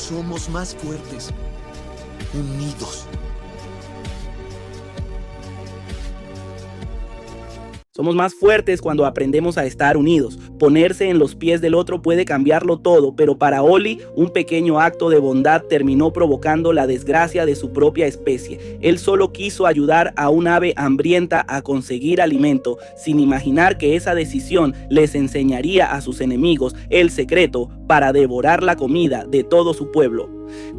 Somos más fuertes, unidos. Somos más fuertes cuando aprendemos a estar unidos. Ponerse en los pies del otro puede cambiarlo todo, pero para Oli, un pequeño acto de bondad terminó provocando la desgracia de su propia especie. Él solo quiso ayudar a un ave hambrienta a conseguir alimento, sin imaginar que esa decisión les enseñaría a sus enemigos el secreto para devorar la comida de todo su pueblo.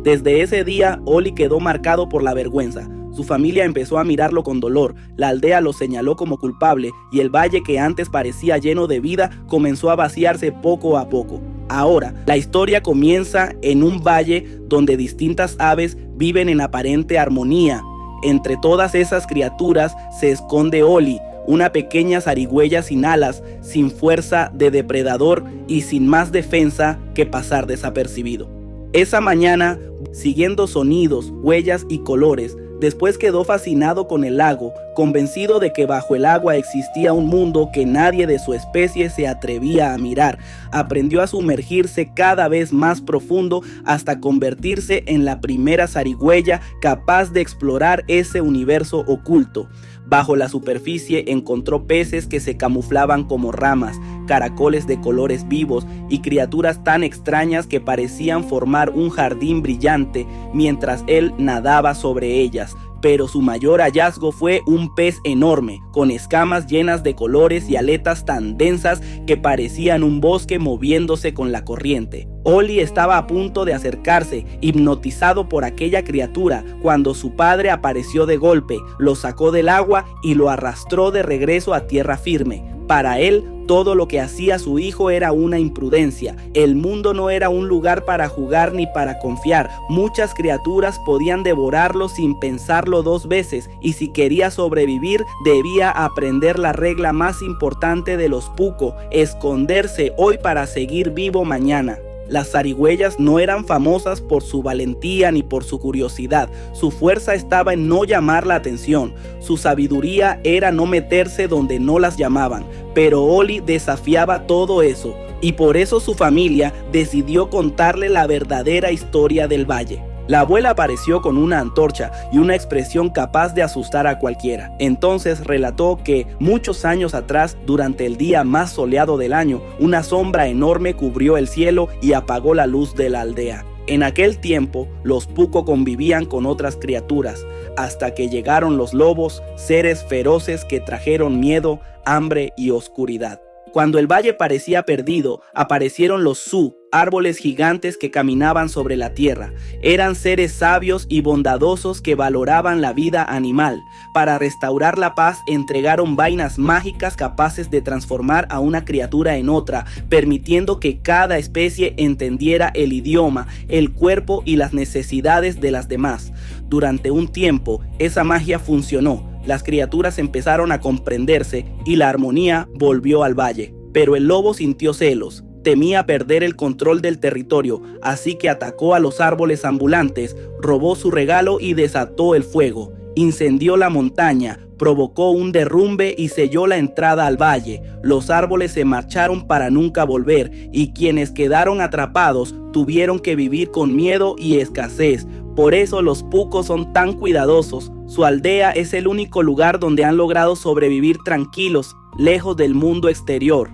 Desde ese día, Oli quedó marcado por la vergüenza. Su familia empezó a mirarlo con dolor, la aldea lo señaló como culpable y el valle que antes parecía lleno de vida comenzó a vaciarse poco a poco. Ahora, la historia comienza en un valle donde distintas aves viven en aparente armonía. Entre todas esas criaturas se esconde Oli, una pequeña zarigüeya sin alas, sin fuerza de depredador y sin más defensa que pasar desapercibido. Esa mañana, siguiendo sonidos, huellas y colores, después quedó fascinado con el lago, convencido de que bajo el agua existía un mundo que nadie de su especie se atrevía a mirar. Aprendió a sumergirse cada vez más profundo hasta convertirse en la primera zarigüeya capaz de explorar ese universo oculto. Bajo la superficie encontró peces que se camuflaban como ramas, caracoles de colores vivos y criaturas tan extrañas que parecían formar un jardín brillante mientras él nadaba sobre ellas. Pero su mayor hallazgo fue un pez enorme, con escamas llenas de colores y aletas tan densas que parecían un bosque moviéndose con la corriente. Oli estaba a punto de acercarse, hipnotizado por aquella criatura, cuando su padre apareció de golpe, lo sacó del agua y lo arrastró de regreso a tierra firme. Para él, todo lo que hacía su hijo era una imprudencia. El mundo no era un lugar para jugar ni para confiar. Muchas criaturas podían devorarlo sin pensarlo dos veces, y si quería sobrevivir, debía aprender la regla más importante de los puco: esconderse hoy para seguir vivo mañana. Las zarigüeyas no eran famosas por su valentía ni por su curiosidad. Su fuerza estaba en no llamar la atención. Su sabiduría era no meterse donde no las llamaban. Pero Oli desafiaba todo eso, y por eso su familia decidió contarle la verdadera historia del valle. La abuela apareció con una antorcha y una expresión capaz de asustar a cualquiera. Entonces relató que muchos años atrás, durante el día más soleado del año, una sombra enorme cubrió el cielo y apagó la luz de la aldea. En aquel tiempo, los puco convivían con otras criaturas, hasta que llegaron los lobos, seres feroces que trajeron miedo, hambre y oscuridad. Cuando el valle parecía perdido, aparecieron los Su, árboles gigantes que caminaban sobre la tierra. Eran seres sabios y bondadosos que valoraban la vida animal. Para restaurar la paz, entregaron vainas mágicas capaces de transformar a una criatura en otra, permitiendo que cada especie entendiera el idioma, el cuerpo y las necesidades de las demás. Durante un tiempo, esa magia funcionó. Las criaturas empezaron a comprenderse y la armonía volvió al valle. Pero el lobo sintió celos. Temía perder el control del territorio, así que atacó a los árboles ambulantes, robó su regalo y desató el fuego. Incendió la montaña, provocó un derrumbe y selló la entrada al valle. Los árboles se marcharon para nunca volver, y quienes quedaron atrapados tuvieron que vivir con miedo y escasez. Por eso los pucos son tan cuidadosos. Su aldea es el único lugar donde han logrado sobrevivir tranquilos, lejos del mundo exterior.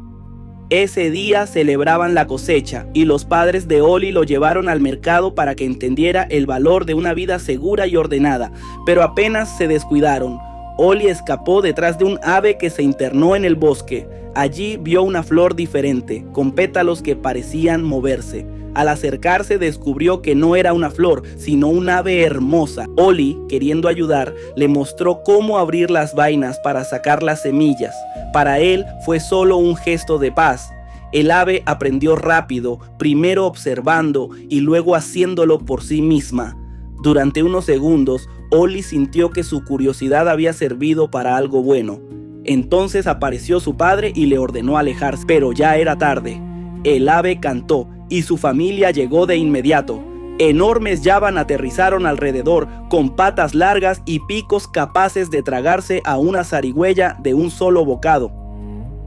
Ese día celebraban la cosecha y los padres de Oli lo llevaron al mercado para que entendiera el valor de una vida segura y ordenada, pero apenas se descuidaron. Oli escapó detrás de un ave que se internó en el bosque. Allí vio una flor diferente, con pétalos que parecían moverse. Al acercarse descubrió que no era una flor, sino un ave hermosa. Oli, queriendo ayudar, le mostró cómo abrir las vainas para sacar las semillas. Para él fue solo un gesto de paz. El ave aprendió rápido, primero observando y luego haciéndolo por sí misma. Durante unos segundos, Oli sintió que su curiosidad había servido para algo bueno. Entonces apareció su padre y le ordenó alejarse, pero ya era tarde. El ave cantó y su familia llegó de inmediato. Enormes yaban aterrizaron alrededor, con patas largas y picos capaces de tragarse a una zarigüeya de un solo bocado.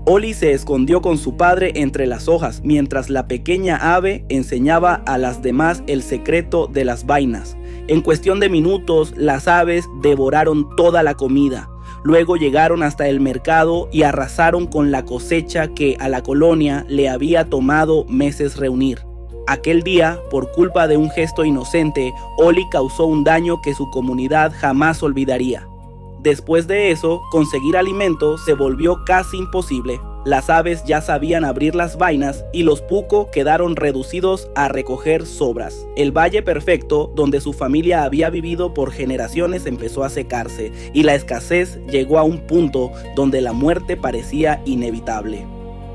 Ollie se escondió con su padre entre las hojas, mientras la pequeña ave enseñaba a las demás el secreto de las vainas. En cuestión de minutos, las aves devoraron toda la comida. Luego llegaron hasta el mercado y arrasaron con la cosecha que a la colonia le había tomado meses reunir. Aquel día, por culpa de un gesto inocente, Ollie causó un daño que su comunidad jamás olvidaría. Después de eso, conseguir alimento se volvió casi imposible. Las aves ya sabían abrir las vainas y los puco quedaron reducidos a recoger sobras. El valle perfecto, donde su familia había vivido por generaciones, empezó a secarse y la escasez llegó a un punto donde la muerte parecía inevitable.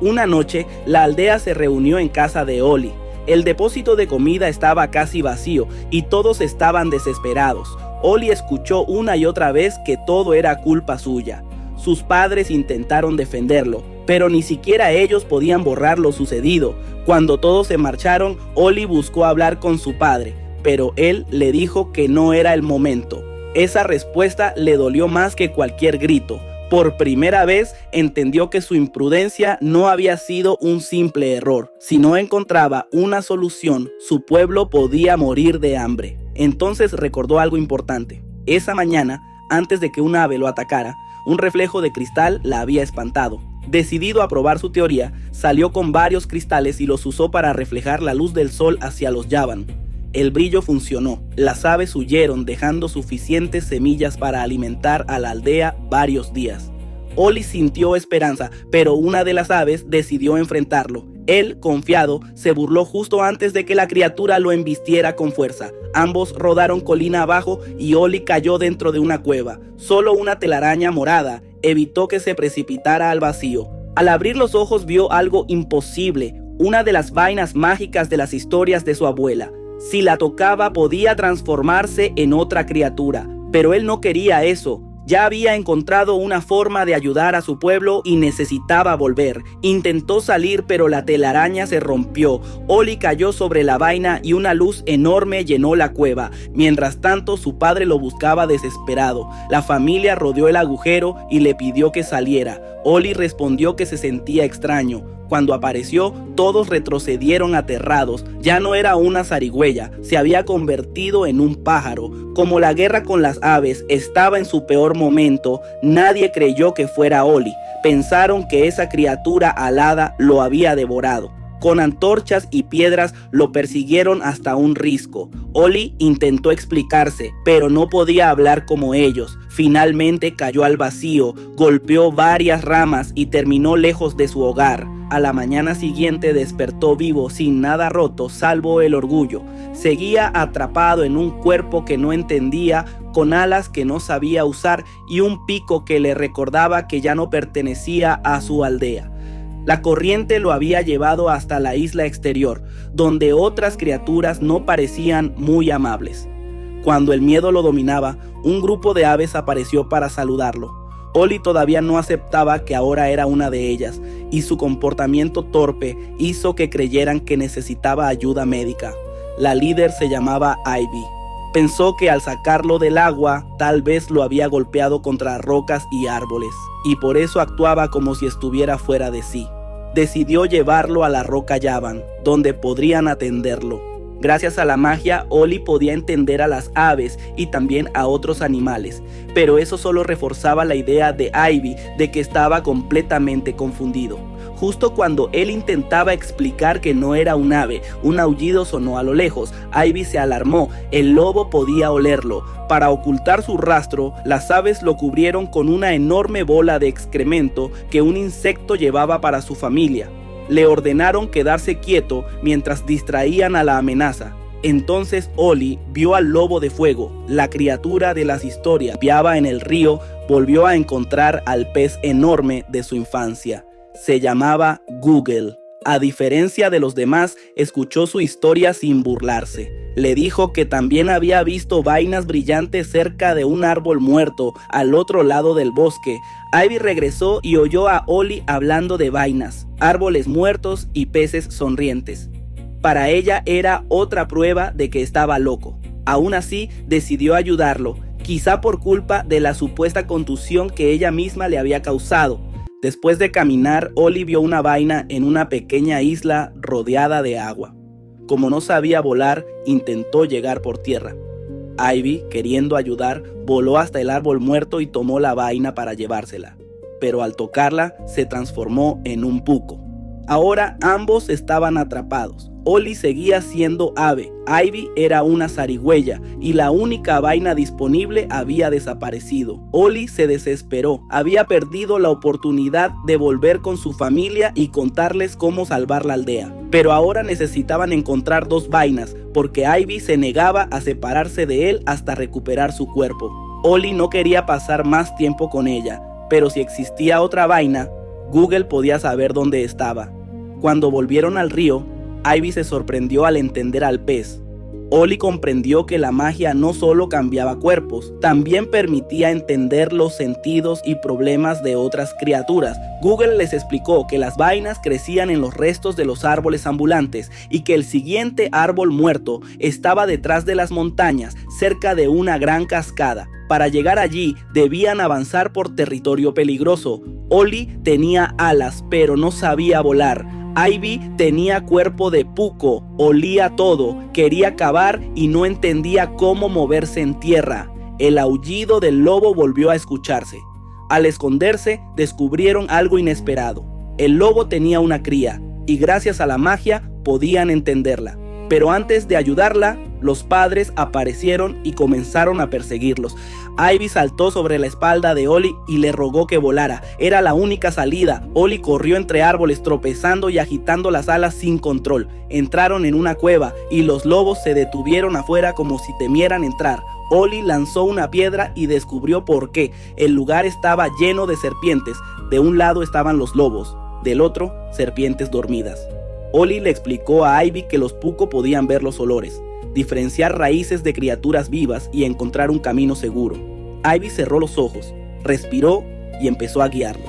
Una noche, la aldea se reunió en casa de Ollie. El depósito de comida estaba casi vacío y todos estaban desesperados. Ollie escuchó una y otra vez que todo era culpa suya. Sus padres intentaron defenderlo, pero ni siquiera ellos podían borrar lo sucedido. Cuando todos se marcharon, Ollie buscó hablar con su padre, pero él le dijo que no era el momento. Esa respuesta le dolió más que cualquier grito. Por primera vez entendió que su imprudencia no había sido un simple error. Si no encontraba una solución, su pueblo podía morir de hambre. Entonces recordó algo importante. Esa mañana, antes de que un ave lo atacara, un reflejo de cristal la había espantado. Decidido a probar su teoría, salió con varios cristales y los usó para reflejar la luz del sol hacia los yavan. El brillo funcionó. Las aves huyeron, dejando suficientes semillas para alimentar a la aldea varios días. Ollie sintió esperanza, pero una de las aves decidió enfrentarlo. Él, confiado, se burló justo antes de que la criatura lo embistiera con fuerza. Ambos rodaron colina abajo y Ollie cayó dentro de una cueva. Solo una telaraña morada evitó que se precipitara al vacío. Al abrir los ojos vio algo imposible, una de las vainas mágicas de las historias de su abuela. Si la tocaba podía transformarse en otra criatura, pero él no quería eso. Ya había encontrado una forma de ayudar a su pueblo y necesitaba volver. Intentó salir, pero la telaraña se rompió. Ollie cayó sobre la vaina y una luz enorme llenó la cueva. Mientras tanto, su padre lo buscaba desesperado. La familia rodeó el agujero y le pidió que saliera. Ollie respondió que se sentía extraño. Cuando apareció, todos retrocedieron aterrados. Ya no era una zarigüeya, se había convertido en un pájaro. Como la guerra con las aves estaba en su peor momento, nadie creyó que fuera Ollie. Pensaron que esa criatura alada lo había devorado. Con antorchas y piedras lo persiguieron hasta un risco. Ollie intentó explicarse, pero no podía hablar como ellos. Finalmente cayó al vacío, golpeó varias ramas y terminó lejos de su hogar. A la mañana siguiente despertó vivo, sin nada roto, salvo el orgullo. Seguía atrapado en un cuerpo que no entendía, con alas que no sabía usar y un pico que le recordaba que ya no pertenecía a su aldea. La corriente lo había llevado hasta la isla exterior, donde otras criaturas no parecían muy amables. Cuando el miedo lo dominaba, un grupo de aves apareció para saludarlo. Ollie todavía no aceptaba que ahora era una de ellas, y su comportamiento torpe hizo que creyeran que necesitaba ayuda médica. La líder se llamaba Ivy. Pensó que al sacarlo del agua, tal vez lo había golpeado contra rocas y árboles, y por eso actuaba como si estuviera fuera de sí. Decidió llevarlo a la roca yavan, donde podrían atenderlo. Gracias a la magia, Ollie podía entender a las aves y también a otros animales, pero eso solo reforzaba la idea de Ivy de que estaba completamente confundido. Justo cuando él intentaba explicar que no era un ave, un aullido sonó a lo lejos. Ivy se alarmó, el lobo podía olerlo. Para ocultar su rastro, las aves lo cubrieron con una enorme bola de excremento que un insecto llevaba para su familia. Le ordenaron quedarse quieto mientras distraían a la amenaza. Entonces Ollie vio al lobo de fuego, la criatura de las historias. Viaba en el río, volvió a encontrar al pez enorme de su infancia. Se llamaba Google. A diferencia de los demás, escuchó su historia sin burlarse. Le dijo que también había visto vainas brillantes cerca de un árbol muerto al otro lado del bosque. Ivy regresó y oyó a Ollie hablando de vainas, árboles muertos y peces sonrientes. Para ella era otra prueba de que estaba loco. Aún así, decidió ayudarlo, quizá por culpa de la supuesta contusión que ella misma le había causado. Después de caminar, Ollie vio una vaina en una pequeña isla rodeada de agua. Como no sabía volar, intentó llegar por tierra. Ivy, queriendo ayudar, voló hasta el árbol muerto y tomó la vaina para llevársela. Pero al tocarla, se transformó en un puco. Ahora ambos estaban atrapados. Ollie seguía siendo ave, Ivy era una zarigüeya y la única vaina disponible había desaparecido. Ollie se desesperó, había perdido la oportunidad de volver con su familia y contarles cómo salvar la aldea. Pero ahora necesitaban encontrar dos vainas, porque Ivy se negaba a separarse de él hasta recuperar su cuerpo. Ollie no quería pasar más tiempo con ella, pero si existía otra vaina, Google podía saber dónde estaba. Cuando volvieron al río, Ivy se sorprendió al entender al pez. Ollie comprendió que la magia no solo cambiaba cuerpos, también permitía entender los sentidos y problemas de otras criaturas. Google les explicó que las vainas crecían en los restos de los árboles ambulantes y que el siguiente árbol muerto estaba detrás de las montañas, cerca de una gran cascada. Para llegar allí debían avanzar por territorio peligroso. Ollie tenía alas, pero no sabía volar. Ivy tenía cuerpo de puco, olía todo, quería cavar y no entendía cómo moverse en tierra. El aullido del lobo volvió a escucharse. Al esconderse, descubrieron algo inesperado. El lobo tenía una cría y gracias a la magia podían entenderla. Pero antes de ayudarla, los padres aparecieron y comenzaron a perseguirlos. Ivy saltó sobre la espalda de Ollie y le rogó que volara. Era la única salida. Ollie corrió entre árboles tropezando y agitando las alas sin control. Entraron en una cueva y los lobos se detuvieron afuera como si temieran entrar. Ollie lanzó una piedra y descubrió por qué. El lugar estaba lleno de serpientes. De un lado estaban los lobos, del otro, serpientes dormidas. Ollie le explicó a Ivy que los puco podían ver los olores, diferenciar raíces de criaturas vivas y encontrar un camino seguro. Ivy cerró los ojos, respiró y empezó a guiarlo.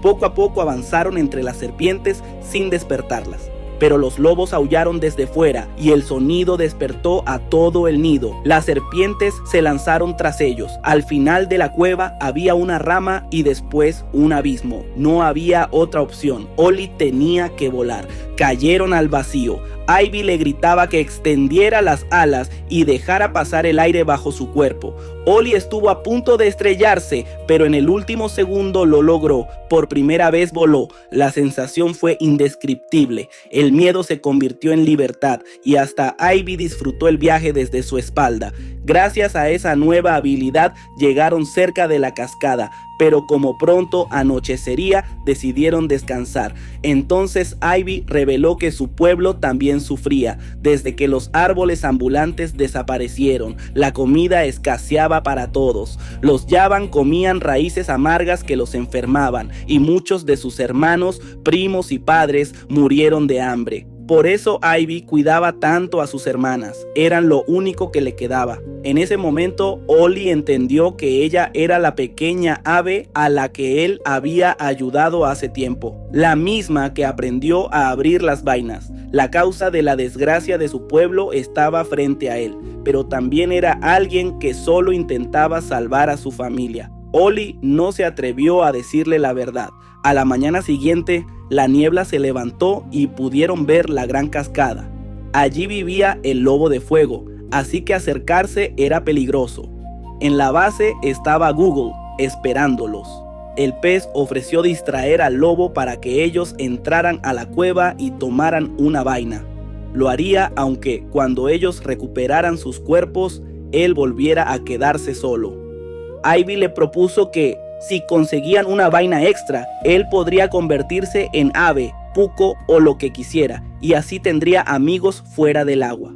Poco a poco avanzaron entre las serpientes sin despertarlas. Pero los lobos aullaron desde fuera y el sonido despertó a todo el nido. Las serpientes se lanzaron tras ellos. Al final de la cueva había una rama y después un abismo. No había otra opción. Ollie tenía que volar. Cayeron al vacío. Ivy le gritaba que extendiera las alas y dejara pasar el aire bajo su cuerpo. Ollie estuvo a punto de estrellarse, pero en el último segundo lo logró. Por primera vez voló. La sensación fue indescriptible. El miedo se convirtió en libertad y hasta Ivy disfrutó el viaje desde su espalda. Gracias a esa nueva habilidad llegaron cerca de la cascada, pero como pronto anochecería, decidieron descansar. Entonces Ivy reveló que su pueblo también sufría. Desde que los árboles ambulantes desaparecieron, la comida escaseaba para todos. Los Yavan comían raíces amargas que los enfermaban y muchos de sus hermanos, primos y padres murieron de hambre. Por eso Ivy cuidaba tanto a sus hermanas, eran lo único que le quedaba. En ese momento, Ollie entendió que ella era la pequeña ave a la que él había ayudado hace tiempo, la misma que aprendió a abrir las vainas. La causa de la desgracia de su pueblo estaba frente a él, pero también era alguien que solo intentaba salvar a su familia. Ollie no se atrevió a decirle la verdad. A la mañana siguiente, la niebla se levantó y pudieron ver la gran cascada. Allí vivía el lobo de fuego, así que acercarse era peligroso. En la base estaba Google, esperándolos. El pez ofreció distraer al lobo para que ellos entraran a la cueva y tomaran una vaina. Lo haría aunque, cuando ellos recuperaran sus cuerpos, él volviera a quedarse solo. Ivy le propuso que, si conseguían una vaina extra, él podría convertirse en ave, puco o lo que quisiera, y así tendría amigos fuera del agua.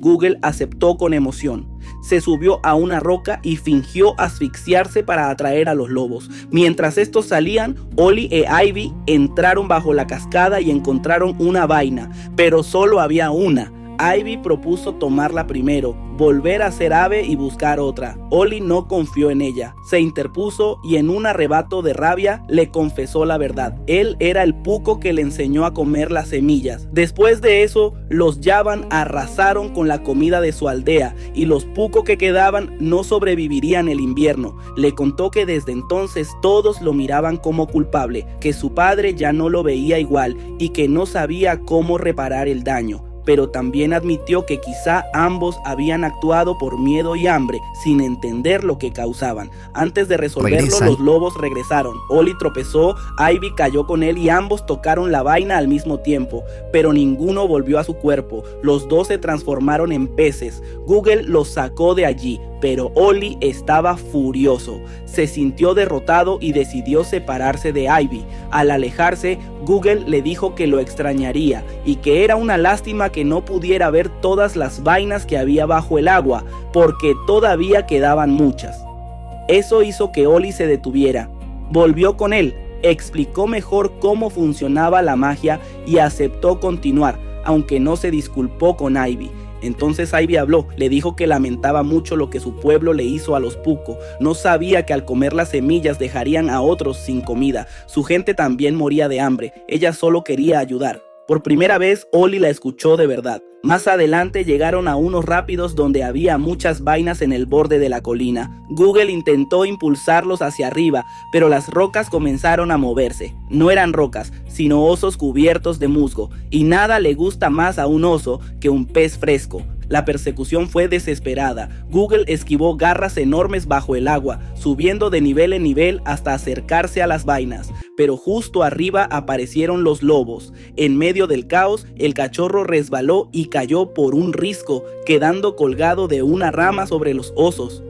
Google aceptó con emoción. Se subió a una roca y fingió asfixiarse para atraer a los lobos. Mientras estos salían, Ollie e Ivy entraron bajo la cascada y encontraron una vaina, pero solo había una. Ivy propuso tomarla primero, volver a ser ave y buscar otra. Ollie no confió en ella, se interpuso y en un arrebato de rabia le confesó la verdad. Él era el puco que le enseñó a comer las semillas. Después de eso, los Yavan arrasaron con la comida de su aldea y los pucos que quedaban no sobrevivirían el invierno. Le contó que desde entonces todos lo miraban como culpable, que su padre ya no lo veía igual y que no sabía cómo reparar el daño. Pero también admitió que quizá ambos habían actuado por miedo y hambre, sin entender lo que causaban. Antes de resolverlo, los lobos regresaron. Ollie tropezó, Ivy cayó con él y ambos tocaron la vaina al mismo tiempo, pero ninguno volvió a su cuerpo. Los dos se transformaron en peces. Google los sacó de allí, pero Ollie estaba furioso. Se sintió derrotado y decidió separarse de Ivy. Al alejarse, Google le dijo que lo extrañaría y que era una lástima que no pudiera ver todas las vainas que había bajo el agua, porque todavía quedaban muchas. Eso hizo que Ollie se detuviera. Volvió con él, explicó mejor cómo funcionaba la magia y aceptó continuar, aunque no se disculpó con Ivy. Entonces Ivy habló, le dijo que lamentaba mucho lo que su pueblo le hizo a los pucos. No sabía que al comer las semillas dejarían a otros sin comida. Su gente también moría de hambre. Ella solo quería ayudar. Por primera vez, Ollie la escuchó de verdad. Más adelante llegaron a unos rápidos donde había muchas vainas en el borde de la colina. Google intentó impulsarlos hacia arriba, pero las rocas comenzaron a moverse. No eran rocas, sino osos cubiertos de musgo, y nada le gusta más a un oso que un pez fresco. La persecución fue desesperada. Google esquivó garras enormes bajo el agua, subiendo de nivel en nivel hasta acercarse a las vainas. Pero justo arriba aparecieron los lobos. En medio del caos, el cachorro resbaló y cayó por un risco, quedando colgado de una rama sobre los osos.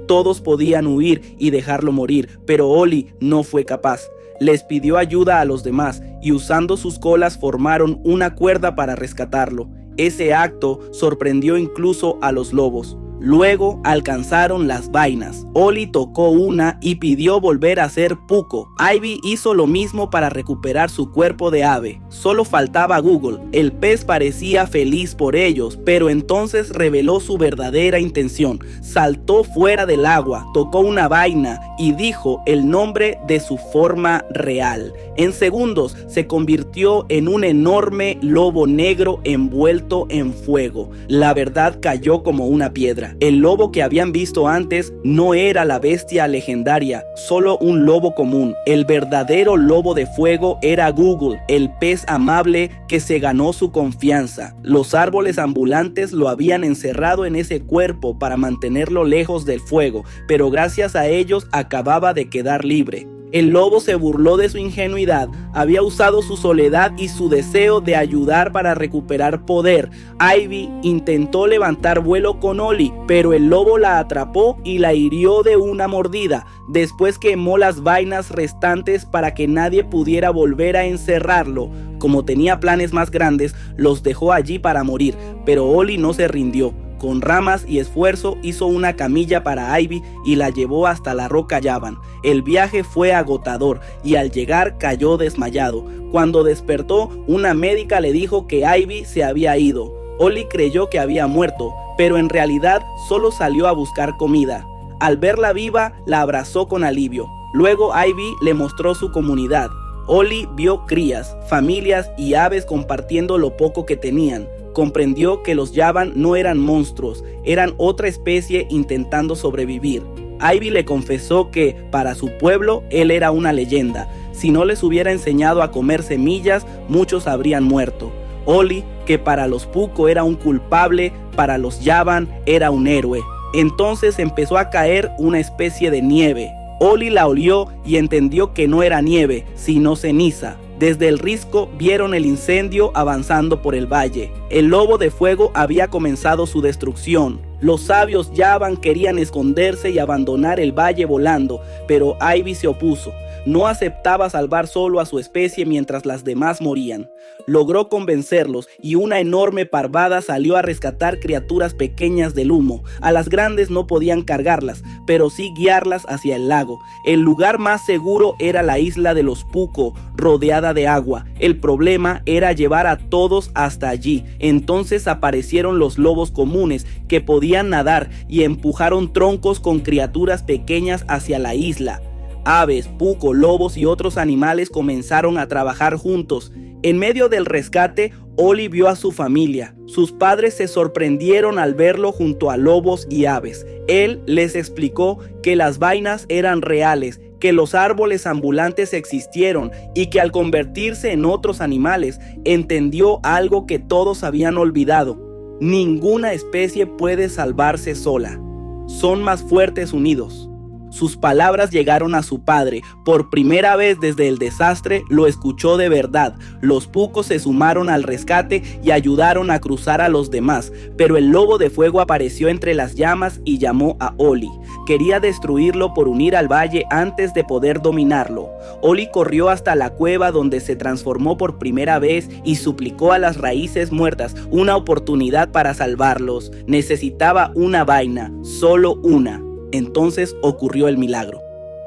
Todos podían huir y dejarlo morir, pero Ollie no fue capaz. Les pidió ayuda a los demás y usando sus colas formaron una cuerda para rescatarlo. Ese acto sorprendió incluso a los lobos. Luego alcanzaron las vainas. Ollie tocó una y pidió volver a ser puco. Ivy hizo lo mismo para recuperar su cuerpo de ave. Solo faltaba Google. El pez parecía feliz por ellos, pero entonces reveló su verdadera intención. Saltó fuera del agua, tocó una vaina y dijo el nombre de su forma real. En segundos se convirtió en un enorme lobo negro envuelto en fuego. La verdad cayó como una piedra. El lobo que habían visto antes no era la bestia legendaria, solo un lobo común. El verdadero lobo de fuego era Google, el pez amable que se ganó su confianza. Los árboles ambulantes lo habían encerrado en ese cuerpo para mantenerlo lejos del fuego, pero gracias a ellos acababa de quedar libre. El lobo se burló de su ingenuidad, había usado su soledad y su deseo de ayudar para recuperar poder. Ivy intentó levantar vuelo con Ollie, pero el lobo la atrapó y la hirió de una mordida. Después quemó las vainas restantes para que nadie pudiera volver a encerrarlo. Como tenía planes más grandes, los dejó allí para morir, pero Ollie no se rindió. Con ramas y esfuerzo hizo una camilla para Ivy y la llevó hasta la roca Yavan. El viaje fue agotador y al llegar cayó desmayado. Cuando despertó, una médica le dijo que Ivy se había ido. Ollie creyó que había muerto, pero en realidad solo salió a buscar comida. Al verla viva, la abrazó con alivio. Luego Ivy le mostró su comunidad. Ollie vio crías, familias y aves compartiendo lo poco que tenían. Comprendió que los Yavan no eran monstruos, eran otra especie intentando sobrevivir. Ivy le confesó que, para su pueblo, él era una leyenda. Si no les hubiera enseñado a comer semillas, muchos habrían muerto. Ollie, que para los puco era un culpable, para los Yavan era un héroe. Entonces empezó a caer una especie de nieve. Ollie la olió y entendió que no era nieve, sino ceniza. Desde el risco vieron el incendio avanzando por el valle. El lobo de fuego había comenzado su destrucción. Los sabios Yavan querían esconderse y abandonar el valle volando, pero Ivy se opuso. No aceptaba salvar solo a su especie mientras las demás morían. Logró convencerlos y una enorme parvada salió a rescatar criaturas pequeñas del humo. A las grandes no podían cargarlas, pero sí guiarlas hacia el lago. El lugar más seguro era la isla de los Puco, rodeada de agua. El problema era llevar a todos hasta allí. Entonces aparecieron los lobos comunes, que podían nadar, y empujaron troncos con criaturas pequeñas hacia la isla. Aves, puco, lobos y otros animales comenzaron a trabajar juntos. En medio del rescate, Oli vio a su familia. Sus padres se sorprendieron al verlo junto a lobos y aves. Él les explicó que las vainas eran reales, que los árboles ambulantes existieron y que al convertirse en otros animales, entendió algo que todos habían olvidado. Ninguna especie puede salvarse sola. Son más fuertes unidos. Sus palabras llegaron a su padre. Por primera vez desde el desastre lo escuchó de verdad. Los pucos se sumaron al rescate y ayudaron a cruzar a los demás, pero el lobo de fuego apareció entre las llamas y llamó a Oli. Quería destruirlo por unir al valle antes de poder dominarlo. Oli corrió hasta la cueva donde se transformó por primera vez y suplicó a las raíces muertas una oportunidad para salvarlos. Necesitaba una vaina, solo una. Entonces ocurrió el milagro.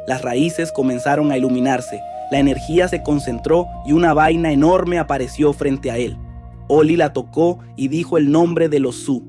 Las raíces comenzaron a iluminarse, la energía se concentró y una vaina enorme apareció frente a él. Oli la tocó y dijo el nombre de los Su.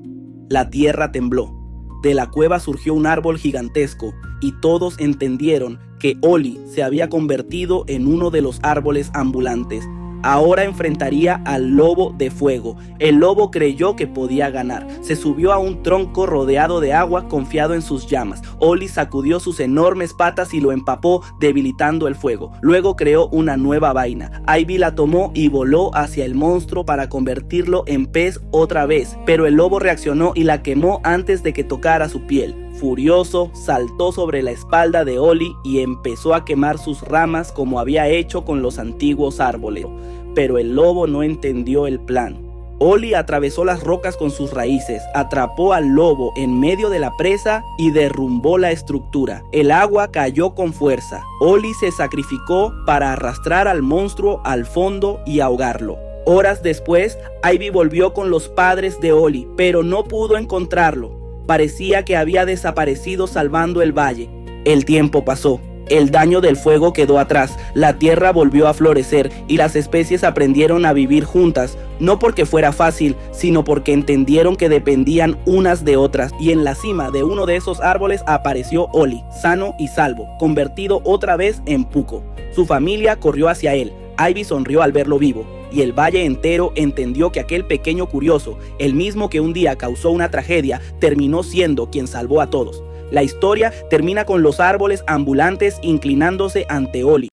La tierra tembló. De la cueva surgió un árbol gigantesco y todos entendieron que Oli se había convertido en uno de los árboles ambulantes. Ahora enfrentaría al lobo de fuego. El lobo creyó que podía ganar. Se subió a un tronco rodeado de agua, confiado en sus llamas. Oli sacudió sus enormes patas y lo empapó, debilitando el fuego. Luego creó una nueva vaina. Ivy la tomó y voló hacia el monstruo para convertirlo en pez otra vez. Pero el lobo reaccionó y la quemó antes de que tocara su piel. Furioso, saltó sobre la espalda de Oli y empezó a quemar sus ramas como había hecho con los antiguos árboles. Pero el lobo no entendió el plan. Oli atravesó las rocas con sus raíces, atrapó al lobo en medio de la presa y derrumbó la estructura. El agua cayó con fuerza. Oli se sacrificó para arrastrar al monstruo al fondo y ahogarlo. Horas después, Ivy volvió con los padres de Oli, pero no pudo encontrarlo. Parecía que había desaparecido salvando el valle. El tiempo pasó. El daño del fuego quedó atrás, la tierra volvió a florecer y las especies aprendieron a vivir juntas, no porque fuera fácil, sino porque entendieron que dependían unas de otras. Y en la cima de uno de esos árboles apareció Oli, sano y salvo, convertido otra vez en puco. Su familia corrió hacia él. Ivy sonrió al verlo vivo, y el valle entero entendió que aquel pequeño curioso, el mismo que un día causó una tragedia, terminó siendo quien salvó a todos. La historia termina con los árboles ambulantes inclinándose ante Oli.